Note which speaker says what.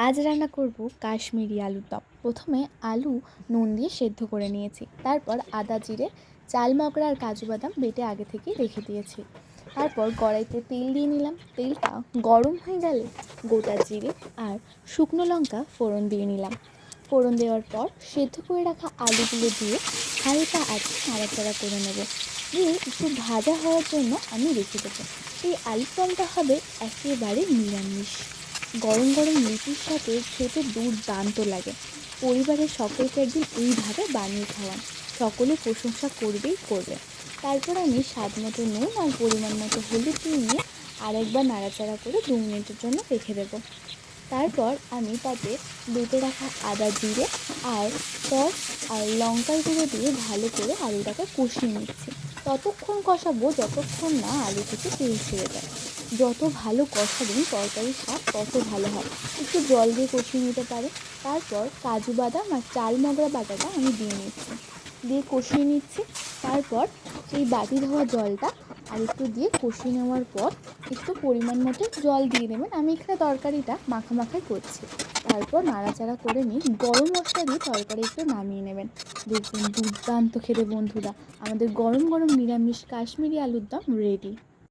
Speaker 1: আজ রান্না করব কাশ্মীরি আলুর দম। প্রথমে আলু নুন দিয়ে সেদ্ধ করে নিয়েছি, তারপর আদা জিরে চাল মগরা আর কাজু বাদাম বেটে আগে থেকেই রেখে দিয়েছি। তারপর কড়াইতে তেল দিয়ে নিলাম। তেলটা গরম হয়ে গেলে গোটা জিরে আর শুকনো লঙ্কা ফোড়ন দিয়ে নিলাম। ফোড়ন দেওয়ার পর সেদ্ধ করে রাখা আলুগুলো দিয়ে হালকা আঁচে নাড়াচাড়া করে নেব। দিয়ে একটু ভাজা হওয়ার জন্য আমি রেখে দেবো। এই আলুর দমটা হবে একেবারে নিরামিষ। গরম গরম লুচির সাথে খেতে দুর্দান্ত লাগে। পরিবারের সকলকে একদিন এইভাবে বানিয়ে খাওয়ান, সকলে প্রশংসা করবেই করবে। তারপর আমি স্বাদ মতো নুন আর পরিমাণ মতো হলুদ দিয়ে নিয়ে আরেকবার নাড়াচাড়া করে 2 মিনিটের জন্য রেখে দেবো। তারপর আমি তাতে বেটে রাখা আদা জিরে আর সস আর লঙ্কার গুঁড়ো দিয়ে ভালো করে আলুটাকে কষিয়ে নিচ্ছি। ততক্ষণ কষাবো যতক্ষণ না আলু থেকে তেল ছেড়ে যায়। যত ভালো কষাবেন তরকারির স্বাদ তত ভালো হয়। একটু জল দিয়ে কষিয়ে নিতে পারে। তারপর কাজু বাদাম আর চাল মগরা বাটাটা আমি দিয়ে নিচ্ছি, দিয়ে কষিয়ে নিচ্ছি। তারপর সেই বাটি ধোয়া জলটা আর একটু দিয়ে কষিয়ে নেওয়ার পর একটু পরিমাণ মতো জল দিয়ে দেবেন। আমি এখানে তরকারিটা মাখামাখাই করছি। তারপর নাড়াচাড়া করে নিয়ে গরম মশলা দিয়ে তরকারি একটু নামিয়ে নেবেন। দেখবেন দুর্দান্ত খেতে বন্ধুরা, আমাদের গরম গরম নিরামিষ কাশ্মীরি আলুর দম রেডি।